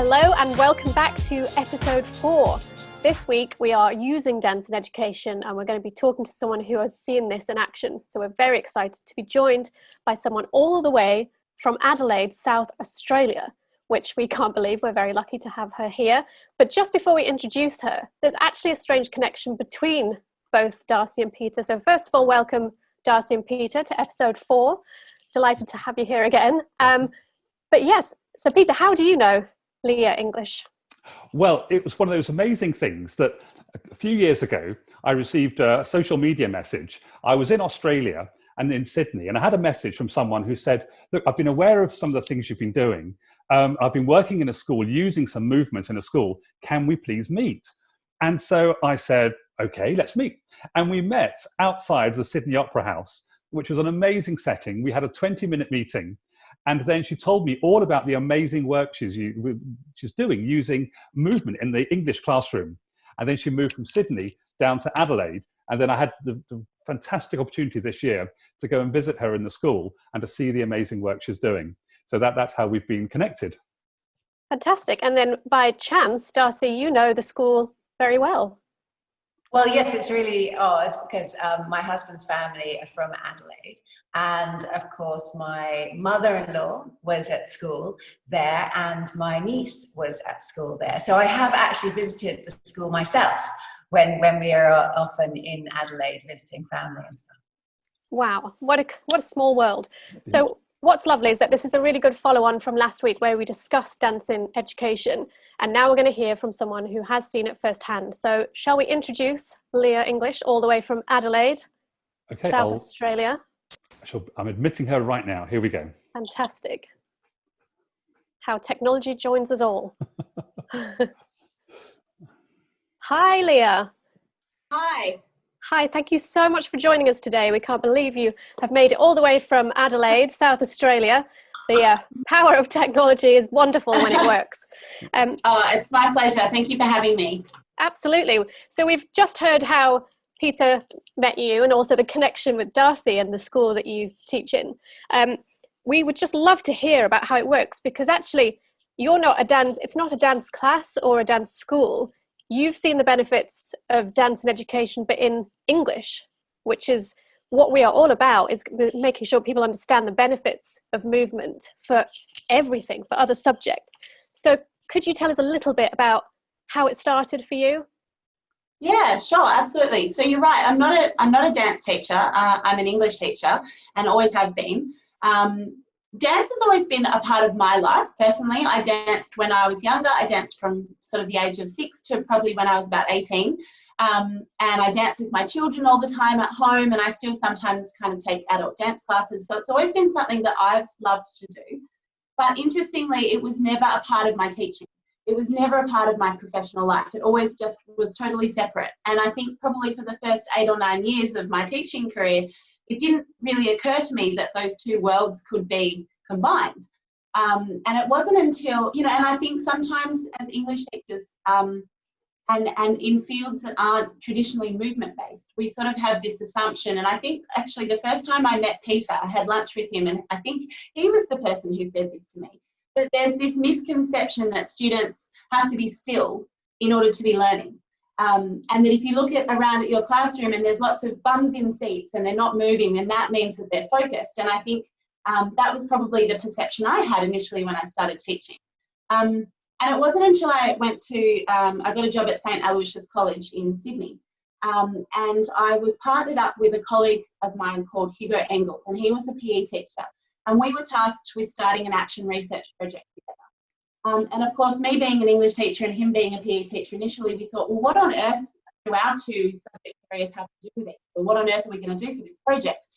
Hello and welcome back to episode 4. This week we are using dance in education and we're going to be talking to someone who has seen this in action. So we're very excited to be joined by someone all the way from Adelaide, South Australia, which we can't believe. We're very lucky to have her here. But just before we introduce her, there's actually a strange connection between both Darcey and Peter. So first of all, welcome Darcey and Peter to episode 4. Delighted to have you here again. But yes, so Peter, how do you know Leah English? Well, it was one of those amazing things that a few years ago, I received a social media message. I was in Australia and in Sydney, and I had a message from someone who said, look, I've been aware of some of the things you've been doing. I've been working in a school, using some movement in a school. Can we please meet? And so I said, okay, let's meet. And we met outside the Sydney Opera House, which was an amazing setting. We had a 20-minute meeting. And then she told me all about the amazing work she's doing using movement in the English classroom. And then she moved from Sydney down to Adelaide. And then I had the fantastic opportunity this year to go and visit her in the school and to see the amazing work she's doing. So that's how we've been connected. Fantastic. And then by chance, Darcey, you know the school very well. Well, yes, it's really odd because my husband's family are from Adelaide. And of course, my mother-in-law was at school there and my niece was at school there. So I have actually visited the school myself when we are often in Adelaide visiting family and stuff. Wow, what a small world. So what's lovely is that this is a really good follow-on from last week where we discussed dance in education. And now we're going to hear from someone who has seen it firsthand. So shall we introduce Leah English all the way from Adelaide, South Australia? I'm admitting her right now. Here we go. Fantastic. How technology joins us all. Hi, Leah. Hi. Hi, thank you so much for joining us today. We can't believe you have made it all the way from Adelaide, South Australia. The power of technology is wonderful when it works. It's my pleasure. Thank you for having me. Absolutely. So we've just heard how Peter met you and also the connection with Darcey and the school that you teach in. We would just love to hear about how it works because actually it's not a dance class or a dance school. You've seen the benefits of dance in education, but in English, which is what we are all about, is making sure people understand the benefits of movement for everything, for other subjects. So could you tell us a little bit about how it started for you? Yeah, sure, absolutely. So you're right. I'm not a dance teacher. I'm an English teacher and always have been. Dance has always been a part of my life. Personally, I danced when I was younger. I danced from sort of the age of 6 to probably when I was about 18. And I dance with my children all the time at home, and I still sometimes kind of take adult dance classes. So it's always been something that I've loved to do. But interestingly, it was never a part of my teaching. It was never a part of my professional life. It always just was totally separate. And I think probably for the first 8 or 9 years of my teaching career, it didn't really occur to me that those two worlds could be combined. And it wasn't until, and I think sometimes as English teachers, and in fields that aren't traditionally movement-based, we sort of have this assumption. And I think actually the first time I met Peter, I had lunch with him, and I think he was the person who said this to me, that there's this misconception that students have to be still in order to be learning. And that if you look around at your classroom and there's lots of bums in seats and they're not moving, then that means that they're focused. And I think that was probably the perception I had initially when I started teaching. And it wasn't until I went to, I got a job at St. Aloysius College in Sydney. And I was partnered up with a colleague of mine called Hugo Engel, and he was a PE teacher. And we were tasked with starting an action research project together. And of course, me being an English teacher and him being a PE teacher, initially we thought, well, what on earth do our two subject areas have to do with it? Or what on earth are we going to do for this project?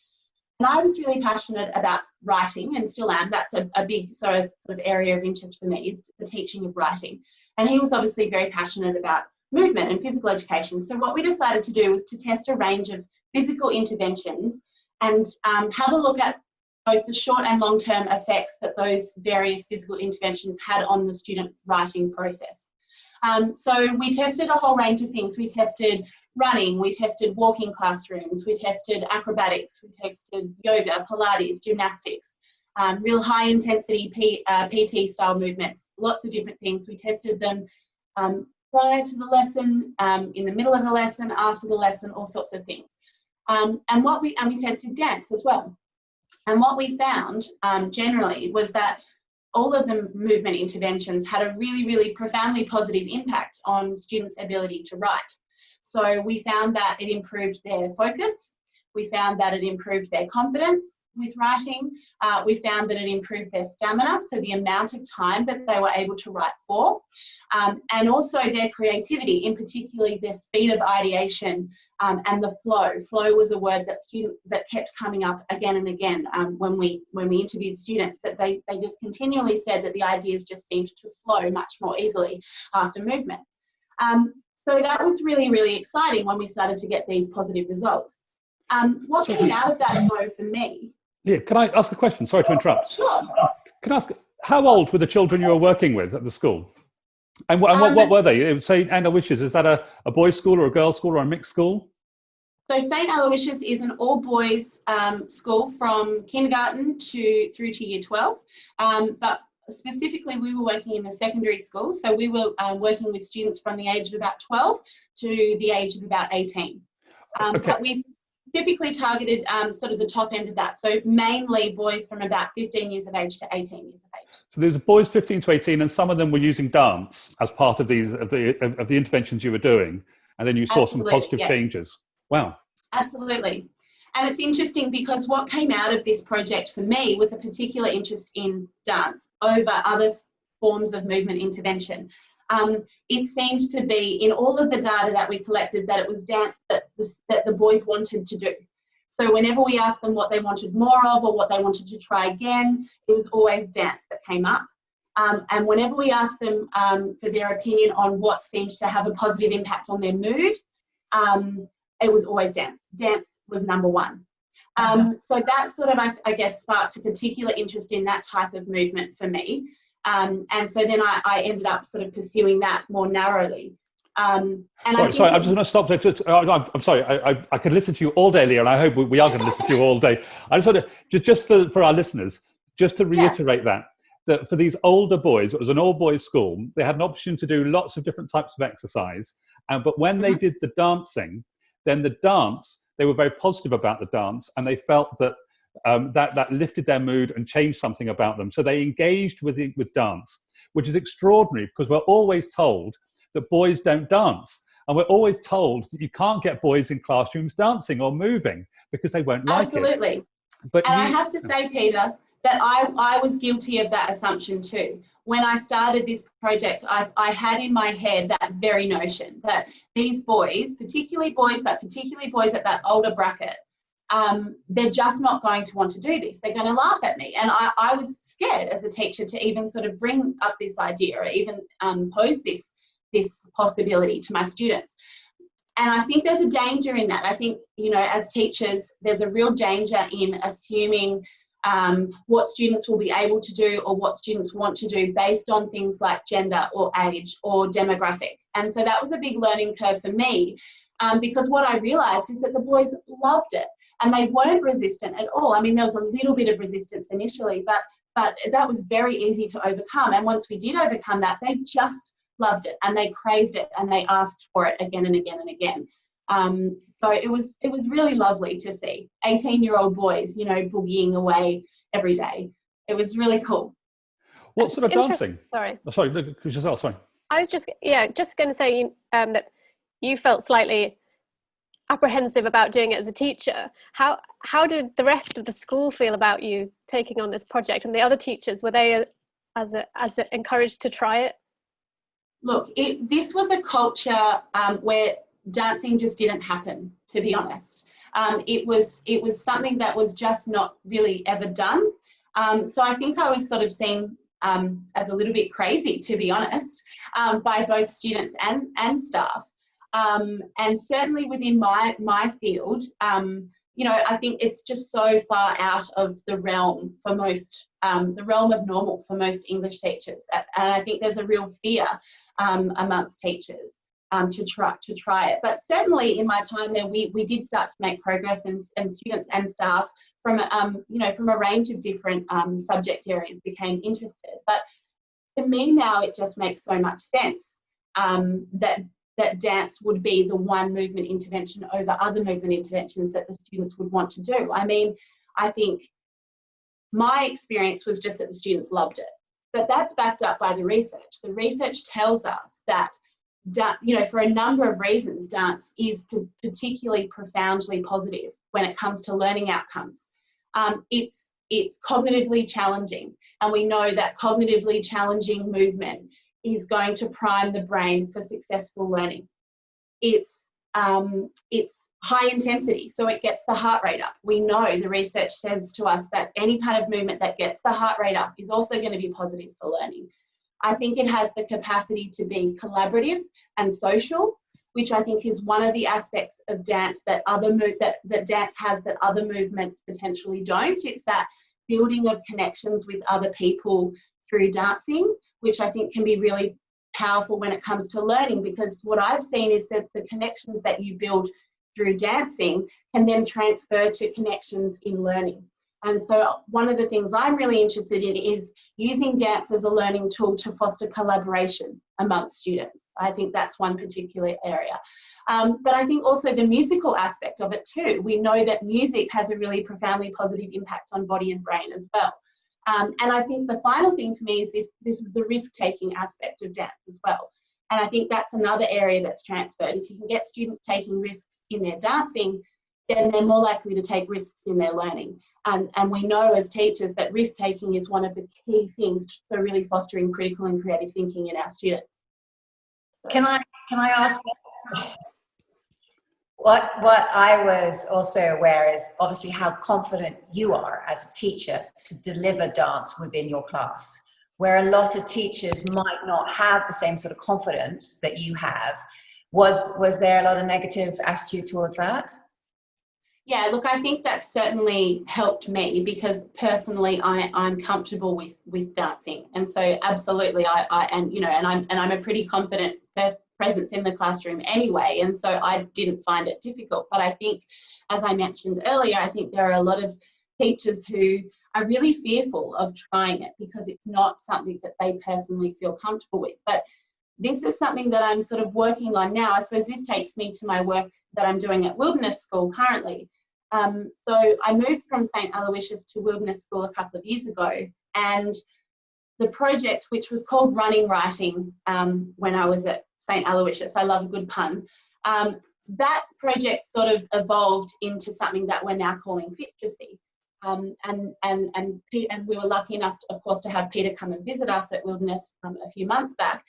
And I was really passionate about writing and still am. That's a big sort of area of interest for me, is the teaching of writing. And he was obviously very passionate about movement and physical education. So what we decided to do was to test a range of physical interventions and have a look at both the short and long-term effects that those various physical interventions had on the student writing process. So we tested a whole range of things. We tested running, we tested walking classrooms, we tested acrobatics, we tested yoga, Pilates, gymnastics. real high intensity PT style movements, lots of different things. We tested them prior to the lesson, in the middle of the lesson, after the lesson, all sorts of things. And we tested dance as well. And what we found generally was that all of the movement interventions had a really, really profoundly positive impact on students' ability to write. So we found that it improved their focus. We found that it improved their confidence with writing. We found that it improved their stamina, so the amount of time that they were able to write for, and also their creativity, in particularly their speed of ideation and the flow. Flow was a word that kept coming up again and again when we interviewed students, that they just continually said that the ideas just seemed to flow much more easily after movement. So that was really, really exciting when we started to get these positive results. What came out of that, though, for me? Yeah, can I ask a question? Sorry to interrupt. Sure. Can I ask, how old were the children you were working with at the school? And what were they? St. Aloysius, is that a boys' school or a girls' school or a mixed school? So St. Aloysius is an all-boys school from kindergarten through to year 12. But specifically, we were working in the secondary school. So we were working with students from the age of about 12 to the age of about 18. Okay. But we specifically targeted sort of the top end of that. So mainly boys from about 15 years of age to 18 years of age. So there's boys 15 to 18, and some of them were using dance as part of the interventions you were doing, and then you saw some positive changes. Wow. Absolutely. And it's interesting because what came out of this project for me was a particular interest in dance over other forms of movement intervention. It seemed to be in all of the data that we collected that it was dance that the boys wanted to do. So whenever we asked them what they wanted more of or what they wanted to try again, it was always dance that came up. And whenever we asked them for their opinion on what seemed to have a positive impact on their mood, it was always dance. Dance was number one. So that sort of, I guess, sparked a particular interest in that type of movement for me. And so then I ended up sort of pursuing that more narrowly. Sorry, I'm just going to stop there. I'm sorry, I could listen to you all day, Leah, and I hope we are going to listen to you all day. I just want to, just for our listeners, just to reiterate that for these older boys, it was an all-boys school, they had an option to do lots of different types of exercise, but when they did the dancing, then the dance, they were very positive about the dance, and they felt that that lifted their mood and changed something about them. So they engaged with dance, which is extraordinary because we're always told that boys don't dance. And we're always told that you can't get boys in classrooms dancing or moving because they won't like it. Absolutely. But I have to say, Peter, that I was guilty of that assumption too. When I started this project, I had in my head that very notion that these boys, particularly boys at that older bracket, they're just not going to want to do this. They're going to laugh at me. And I was scared as a teacher to even sort of bring up this idea or even pose this possibility to my students. And I think there's a danger in that. I think, as teachers, there's a real danger in assuming what students will be able to do or what students want to do based on things like gender or age or demographic. And so that was a big learning curve for me, because what I realised is that the boys loved it and they weren't resistant at all. I mean, there was a little bit of resistance initially, but that was very easy to overcome. And once we did overcome that, they just loved it and they craved it and they asked for it again and again and again. So it was really lovely to see 18-year-old boys, boogieing away every day. It was really cool. What sort of dancing? Sorry. Oh, sorry, Giselle, sorry. I was just going to say that you felt slightly apprehensive about doing it as a teacher. How did the rest of the school feel about you taking on this project, and the other teachers? Were they as encouraged to try it? Look, this was a culture where dancing just didn't happen, to be honest. It was something that was just not really ever done. So I think I was sort of seen as a little bit crazy, to be honest, by both students and staff. And certainly within my field, I think it's just so far out of the realm for most, the realm of normal for most English teachers. And I think there's a real fear amongst teachers to try it. But certainly in my time there, we did start to make progress, and students and staff from from a range of different subject areas became interested. But to me now, it just makes so much sense that dance would be the one movement intervention over other movement interventions that the students would want to do. I mean, I think my experience was just that the students loved it, but that's backed up by the research. The research tells us that, for a number of reasons, dance is particularly profoundly positive when it comes to learning outcomes. It's cognitively challenging, and we know that cognitively challenging movement is going to prime the brain for successful learning. It's high intensity, so it gets the heart rate up. We know the research says to us that any kind of movement that gets the heart rate up is also going to be positive for learning. I think it has the capacity to be collaborative and social, which I think is one of the aspects of dance that dance has that other movements potentially don't. It's that building of connections with other people through dancing, which I think can be really powerful when it comes to learning, because what I've seen is that the connections that you build through dancing can then transfer to connections in learning. And so one of the things I'm really interested in is using dance as a learning tool to foster collaboration amongst students. I think that's one particular area. But I think also the musical aspect of it too. We know that music has a really profoundly positive impact on body and brain as well. And I think the final thing for me is the risk-taking aspect of dance as well. And I think that's another area that's transferred. If you can get students taking risks in their dancing, then they're more likely to take risks in their learning. And we know as teachers that risk-taking is one of the key things for really fostering critical and creative thinking in our students. So. Can I ask what I was also aware is obviously how confident you are as a teacher to deliver dance within your class, where a lot of teachers might not have the same sort of confidence that you have. Was there a lot of negative attitude towards that? Yeah, look, I think that certainly helped me, because personally I'm comfortable with dancing, and so absolutely I'm a pretty confident presence in the classroom anyway, and so I didn't find it difficult. But I think, as I mentioned earlier, I think there are a lot of teachers who are really fearful of trying it because it's not something that they personally feel comfortable with. But this is something that I'm sort of working on now. I suppose this takes me to my work that I'm doing at Wilderness School currently. So I moved from St. Aloysius to Wilderness School a couple of years ago, and the project, which was called Running Writing when I was at St. Aloysius, I love a good pun, that project sort of evolved into something that we're now calling Fituracy. And we were lucky enough, of course, to have Peter come and visit us at Wilderness a few months back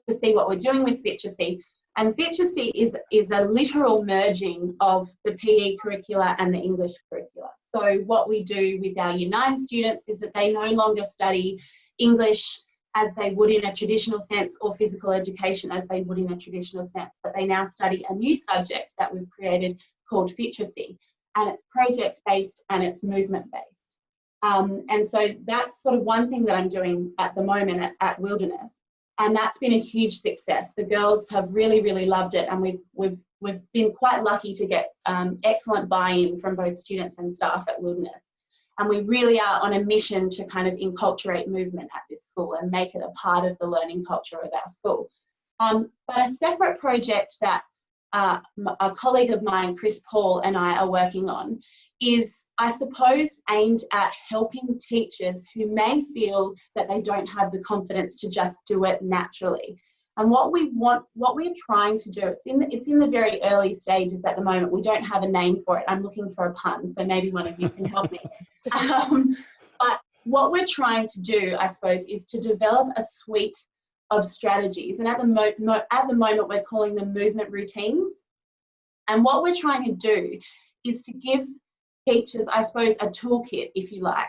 to see what we're doing with Fituracy. And Fituracy is a literal merging of the PE curricula and the English curricula. So what we do with our Year 9 students is that they no longer study English as they would in a traditional sense, or physical education as they would in a traditional sense, but they now study a new subject that we've created called Fituracy, and it's project-based and it's movement-based. And so that's sort of one thing that I'm doing at the moment at Wilderness. And that's been a huge success. The girls have really, really loved it, and we've been quite lucky to get excellent buy-in from both students and staff at Wilderness. And we really are on a mission to kind of enculturate movement at this school and make it a part of the learning culture of our school. But a separate project that a colleague of mine, Chris Paul, and I are working on is, I suppose, aimed at helping teachers who may feel that they don't have the confidence to just do it naturally. And what we're trying to do, it's in the very early stages at the moment. We don't have a name for it. I'm looking for a pun, so maybe one of you can help me. But what we're trying to do, I suppose, is to develop a suite of strategies. And at the moment, we're calling them movement routines. And what we're trying to do is to give teachers, I suppose, a toolkit, if you like,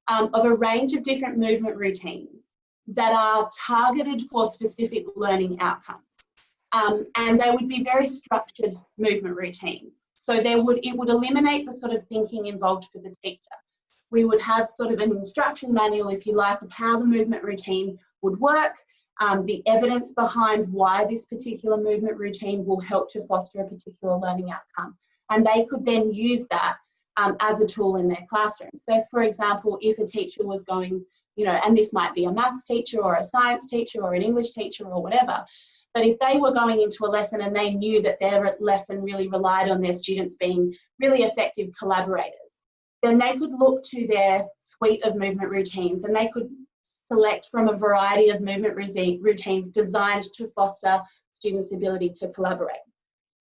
of a range of different movement routines that are targeted for specific learning outcomes. And they would be very structured movement routines. So it would eliminate the sort of thinking involved for the teacher. We would have sort of an instruction manual, if you like, of how the movement routine would work. the evidence behind why this particular movement routine will help to foster a particular learning outcome. And they could then use that as a tool in their classroom. So for example, if a teacher was going, and this might be a maths teacher or a science teacher or an English teacher or whatever, but if they were going into a lesson and they knew that their lesson really relied on their students being really effective collaborators, then they could look to their suite of movement routines and they could select from a variety of movement routines designed to foster students' ability to collaborate.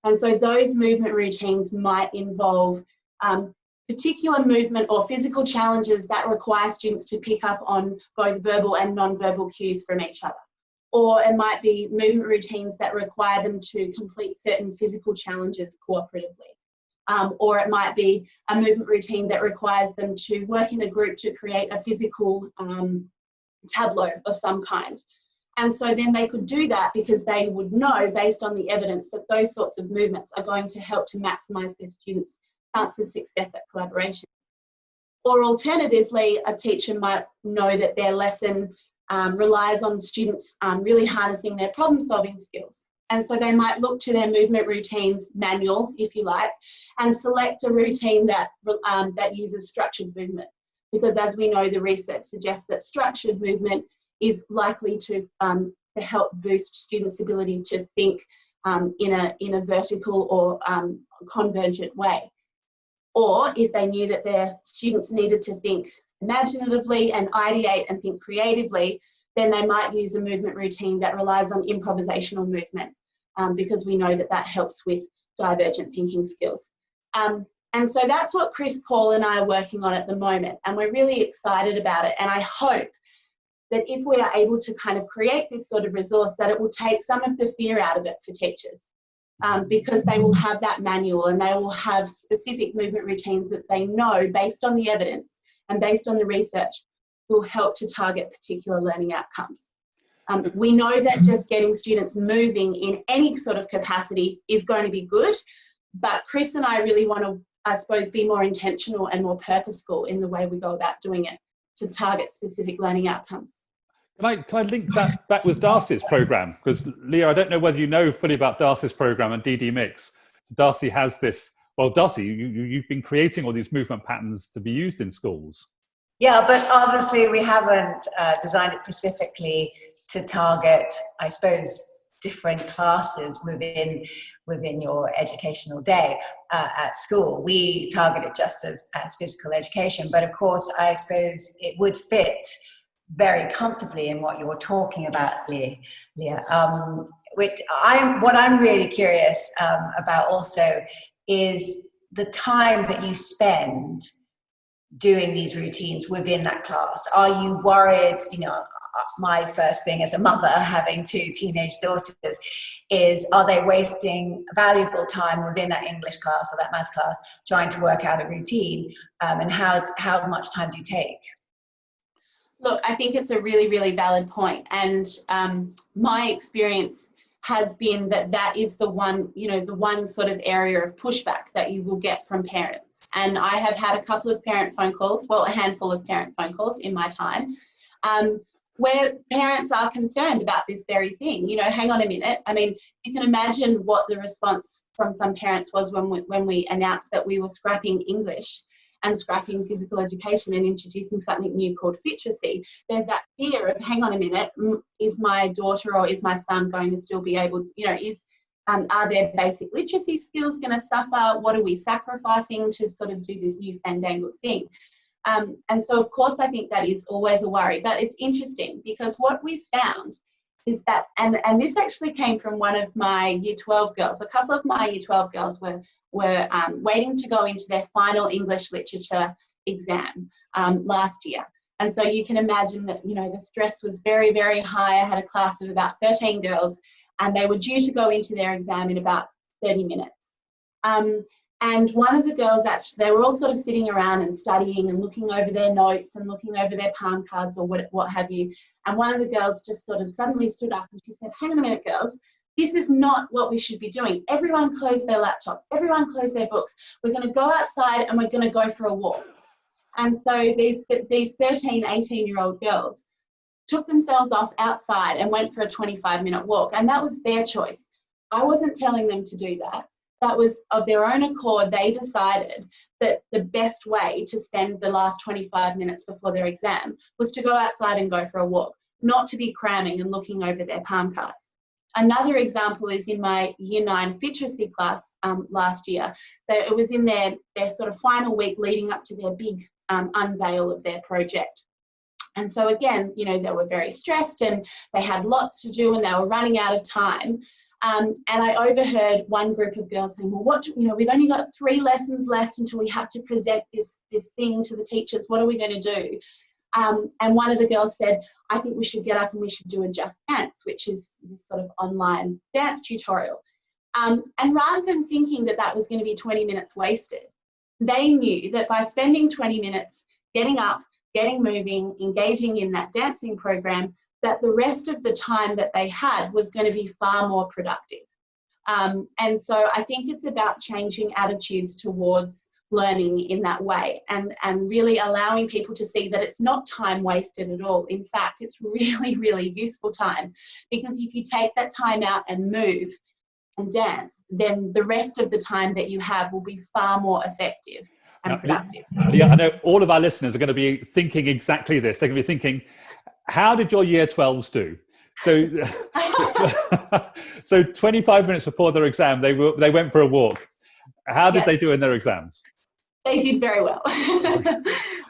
And so those movement routines might involve particular movement or physical challenges that require students to pick up on both verbal and non-verbal cues from each other. Or it might be movement routines that require them to complete certain physical challenges cooperatively. Or it might be a movement routine that requires them to work in a group to create a physical tableau of some kind. And so then they could do that because they would know, based on the evidence, that those sorts of movements are going to help to maximise their students' chance of success at collaboration. Or alternatively, a teacher might know that their lesson relies on students really harnessing their problem-solving skills. And so they might look to their movement routines manual, if you like, and select a routine that uses structured movement. Because as we know, the research suggests that structured movement is likely to help boost students' ability to think in a vertical or convergent way. Or if they knew that their students needed to think imaginatively and ideate and think creatively, then they might use a movement routine that relies on improvisational movement, because we know that that helps with divergent thinking skills. And so that's what Chris, Paul and I are working on at the moment, and we're really excited about it. And I hope that if we are able to kind of create this sort of resource, that it will take some of the fear out of it for teachers, because they will have that manual and they will have specific movement routines that they know, based on the evidence and based on the research, will help to target particular learning outcomes. We know that just getting students moving in any sort of capacity is going to be good, but Chris and I really want to, I suppose, be more intentional and more purposeful in the way we go about doing it to target specific learning outcomes. Can I link that back with Darcey's program? Because Leah, I don't know whether you know fully about Darcey's program and DDMIX. Darcey has this, well, Darcey, you've been creating all these movement patterns to be used in schools. Yeah, but obviously we haven't designed it specifically to target, I suppose, different classes within your educational day at school. We target it just as physical education, but of course, I suppose it would fit very comfortably in what you're talking about, Leah. What I'm really curious about also is the time that you spend doing these routines within that class. Are you worried, my first thing as a mother having 2 teenage daughters is, are they wasting valuable time within that English class or that maths class trying to work out a routine, and how much time do you take? Look, I think it's a really, really valid point. And my experience has been that is the one sort of area of pushback that you will get from parents. And I have had a couple of parent phone calls, well, a handful of parent phone calls in my time, where parents are concerned about this very thing. Hang on a minute. I mean, you can imagine what the response from some parents was when we announced that we were scrapping English and scrapping physical education and introducing something new called literacy. There's that fear of, hang on a minute, is my daughter or is my son going to still be able, are their basic literacy skills going to suffer? What are we sacrificing to sort of do this new fandangled thing? And so, of course, I think that is always a worry. But it's interesting because what we've found is that, and this actually came from one of my Year 12 girls. A couple of my Year 12 girls were waiting to go into their final English literature exam last year. And so you can imagine that, the stress was very, very high. I had a class of about 13 girls and they were due to go into their exam in about 30 minutes. And one of the girls, actually, they were all sort of sitting around and studying and looking over their notes and looking over their palm cards or what have you. And one of the girls just sort of suddenly stood up and she said, hang on a minute, girls, this is not what we should be doing. Everyone close their laptop. Everyone close their books. We're going to go outside and we're going to go for a walk. And so these 13, 18-year-old girls took themselves off outside and went for a 25-minute walk. And that was their choice. I wasn't telling them to do that. That was of their own accord. They decided that the best way to spend the last 25 minutes before their exam was to go outside and go for a walk, not to be cramming and looking over their palm cards. Another example is in my Year 9 literacy class last year. It was in their sort of final week leading up to their big unveil of their project. And so again, you know, they were very stressed and they had lots to do and they were running out of time. And I overheard one group of girls saying, well, we've only got 3 lessons left until we have to present this thing to the teachers. What are we going to do? And one of the girls said, I think we should get up and we should do a Just Dance, which is this sort of online dance tutorial. And rather than thinking that that was going to be 20 minutes wasted, they knew that by spending 20 minutes getting up, getting moving, engaging in that dancing program, that the rest of the time that they had was going to be far more productive. And so I think it's about changing attitudes towards learning in that way and really allowing people to see that it's not time wasted at all. In fact, it's really, really useful time, because if you take that time out and move and dance, then the rest of the time that you have will be far more effective and productive. Yeah, I know all of our listeners are going to be thinking exactly this. They're going to be thinking, how did your Year 12s do? So, so 25 minutes before their exam, they went for a walk. How did they do in their exams? They did very well.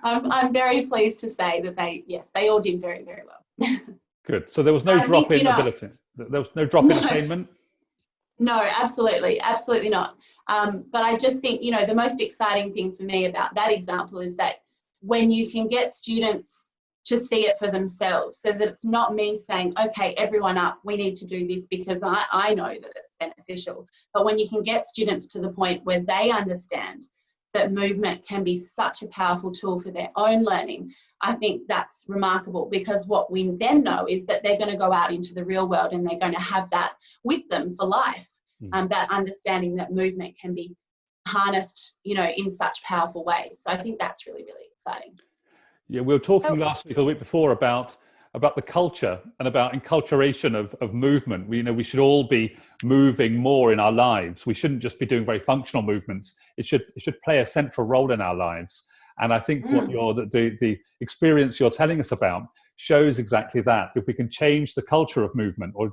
I'm very pleased to say that they all did very, very well. Good. So there was no drop in ability. There was no drop in attainment. No, absolutely not. But I just think, you know, the most exciting thing for me about that example is that when you can get students to see it for themselves, so that it's not me saying, okay, everyone up, we need to do this because I know that it's beneficial. But when you can get students to the point where they understand that movement can be such a powerful tool for their own learning, I think that's remarkable, because what we then know is that they're going to go out into the real world and they're going to have that with them for life. That understanding that movement can be harnessed, you know, in such powerful ways. So I think that's really, really exciting. Yeah, we were talking last week or the week before about the culture and about enculturation of movement. We should all be moving more in our lives. We shouldn't just be doing very functional movements. It should play a central role in our lives. And I think what the experience you're telling us about shows exactly that. If we can change the culture of movement or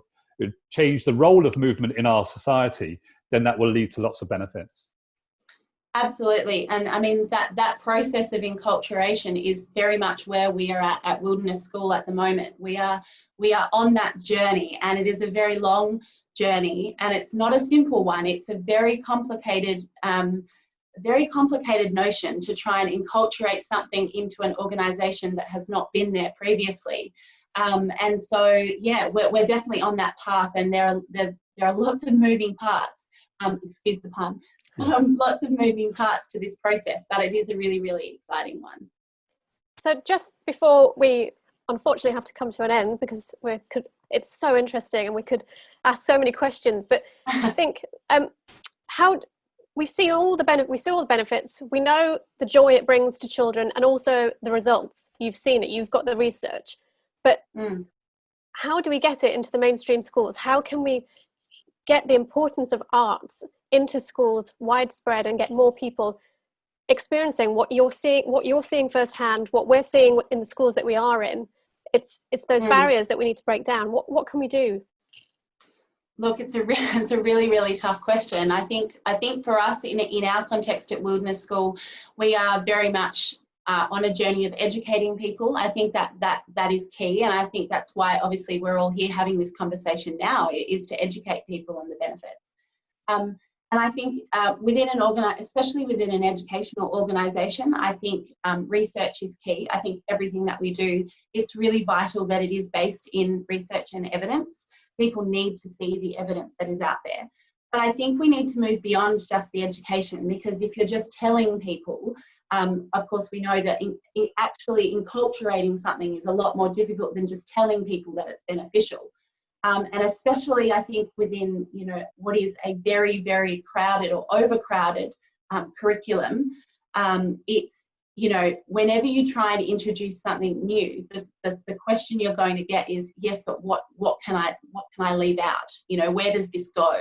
change the role of movement in our society, then that will lead to lots of benefits. Absolutely. And I mean, that process of enculturation is very much where we are at Wilderness School at the moment. We are on that journey, and it is a very long journey, and it's not a simple one. It's a very complicated notion to try and enculturate something into an organisation that has not been there previously. And so, yeah, we're definitely on that path, and there are lots of moving parts. Excuse the pun. Lots of moving parts to this process, but it is a really, really exciting one. So just before we unfortunately have to come to an end, because it's so interesting and we could ask so many questions, but I think how we see all the benefits, we know the joy it brings to children and also the results. You've seen it, you've got the research, but how do we get it into the mainstream schools? How can we get the importance of arts into schools widespread and get more people experiencing what you're seeing firsthand, what we're seeing in the schools that we are in? It's those barriers that we need to break down. What can we do? Look, it's a really, really tough question. I think for us in our context at Wilderness School, we are very much on a journey of educating people. I think that is key, and I think that's why obviously we're all here having this conversation now, is to educate people on the benefits. And I think especially within an educational organisation, I think research is key. I think everything that we do, it's really vital that it is based in research and evidence. People need to see the evidence that is out there. But I think we need to move beyond just the education, because if you're just telling people, of course we know that actually enculturating something is a lot more difficult than just telling people that it's beneficial. And especially I think within, you know, what is a very, very crowded or overcrowded curriculum, it's you know, whenever you try and introduce something new, the question you're going to get is, yes, but what can I leave out? You know, where does this go?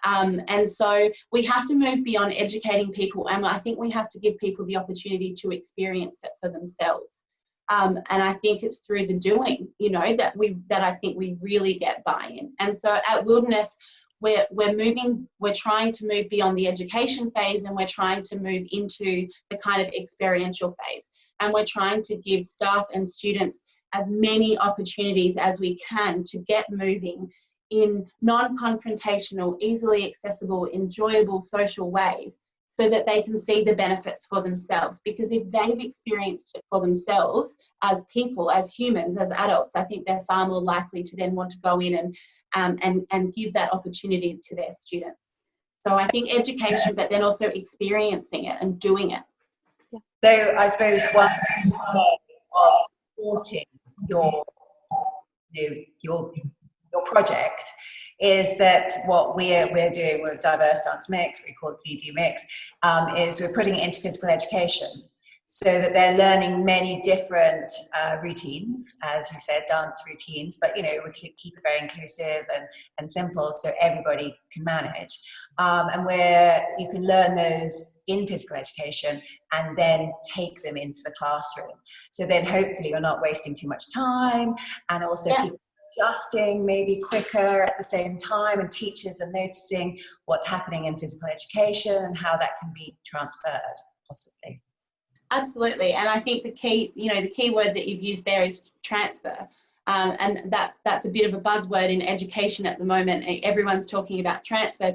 And so we have to move beyond educating people, and I think we have to give people the opportunity to experience it for themselves. And I think it's through the doing, you know, that I think we really get buy-in. And so at Wilderness, we're trying to move beyond the education phase, and we're trying to move into the kind of experiential phase. And we're trying to give staff and students as many opportunities as we can to get moving in non-confrontational, easily accessible, enjoyable social ways, so that they can see the benefits for themselves. Because if they've experienced it for themselves as people, as humans, as adults, I think they're far more likely to then want to go in and give that opportunity to their students. So I think education, but then also experiencing it and doing it. So I suppose one way of supporting your project is that what we're doing with Diverse Dance Mix, we call it DDMIX, is we're putting it into physical education, so that they're learning many different routines, as we said, dance routines, but, you know, we keep it very inclusive and simple so everybody can manage. And where you can learn those in physical education and then take them into the classroom. So then hopefully you're not wasting too much time, and also keep adjusting maybe quicker at the same time, and teachers are noticing what's happening in physical education and how that can be transferred possibly. Absolutely. And I think the key word that you've used there is transfer. And that's a bit of a buzzword in education at the moment. Everyone's talking about transfer,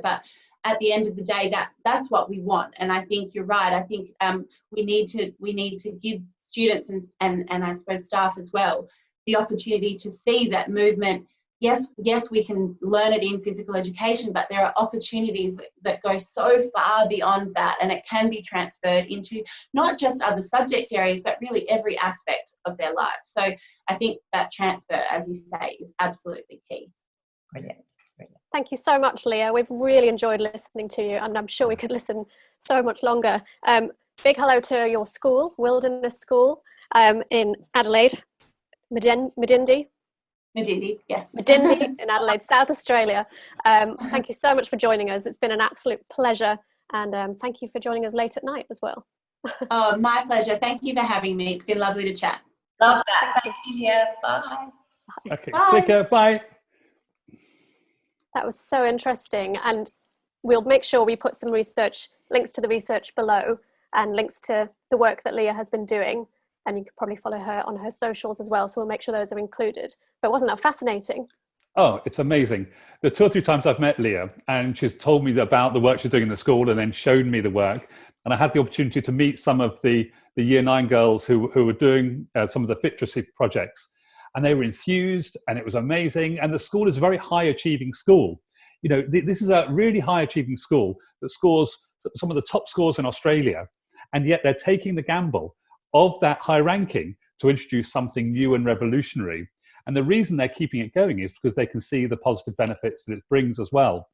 but at the end of the day, that's what we want. And I think you're right. I think we need to give students and I suppose staff as well the opportunity to see that movement. Yes, we can learn it in physical education, but there are opportunities that go so far beyond that, and it can be transferred into not just other subject areas, but really every aspect of their life. So I think that transfer, as you say, is absolutely key. Brilliant. Thank you so much, Leah. We've really enjoyed listening to you, and I'm sure we could listen so much longer. Big hello to your school, Wilderness School, in Adelaide, Medindie. Medindie, yes. Medindie in Adelaide, South Australia. Thank you so much for joining us. It's been an absolute pleasure, and thank you for joining us late at night as well. Oh, my pleasure. Thank you for having me. It's been lovely to chat. Love that. Thank you, Leah. Bye. Okay, Bye. take care. Bye. That was so interesting, and we'll make sure we put some links to the research below, and links to the work that Leah has been doing. And you can probably follow her on her socials as well. So we'll make sure those are included. But wasn't that fascinating? Oh, it's amazing. The 2 or 3 times I've met Leah, and she's told me about the work she's doing in the school, and then showed me the work. And I had the opportunity to meet some of the Year 9 girls who were doing some of the literacy projects. And they were enthused, and it was amazing. And the school is a very high achieving school. You know, this is a really high achieving school that scores some of the top scores in Australia. And yet they're taking the gamble of that high ranking to introduce something new and revolutionary. And the reason they're keeping it going is because they can see the positive benefits that it brings as well.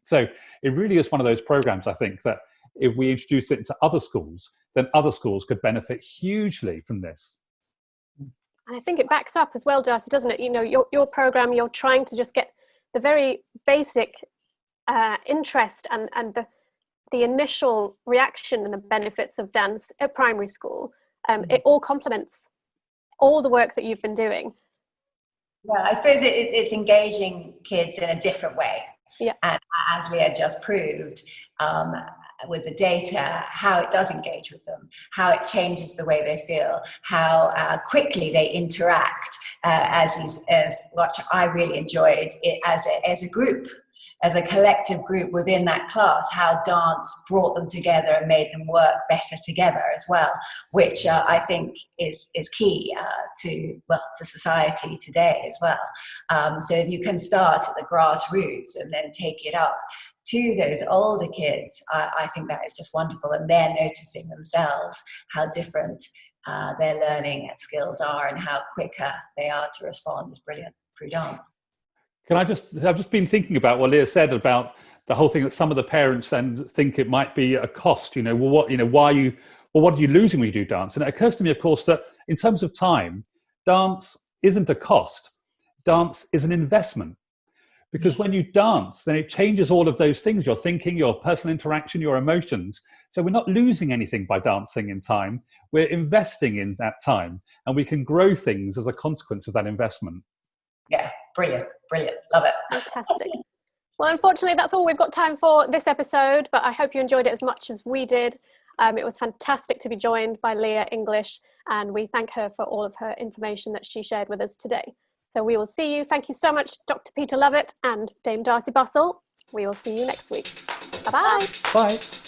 So it really is one of those programs, I think, that if we introduce it into other schools, then other schools could benefit hugely from this. And I think it backs up as well, Darcey, doesn't it? You know, your program, you're trying to just get the very basic interest and the initial reaction and the benefits of dance at primary school. It all complements all the work that you've been doing. Yeah, I suppose it's engaging kids in a different way. Yeah. And as Leah just proved, with the data, how it does engage with them, how it changes the way they feel, how quickly they interact, as what I really enjoyed it as a group. As a collective group within that class, how dance brought them together and made them work better together as well, which I think is key to society today as well. So if you can start at the grassroots and then take it up to those older kids, I think that is just wonderful. And they're noticing themselves how different their learning skills are and how quicker they are to respond is brilliant through dance. I've just been thinking about what Leah said about the whole thing, that some of the parents then think it might be a cost, why well, what are you losing when you do dance? And it occurs to me, of course, that in terms of time, dance isn't a cost. Dance is an investment. Because when you dance, then it changes all of those things, your thinking, your personal interaction, your emotions. So we're not losing anything by dancing in time. We're investing in that time, and we can grow things as a consequence of that investment. Yeah, brilliant, brilliant. Love it. Fantastic. Well, unfortunately, that's all we've got time for this episode, but I hope you enjoyed it as much as we did. It was fantastic to be joined by Leah English, and we thank her for all of her information that she shared with us today. So we will see you. Thank you so much, Dr. Peter Lovatt and Dame Darcey Bussell. We will see you next week. Bye-bye. Bye.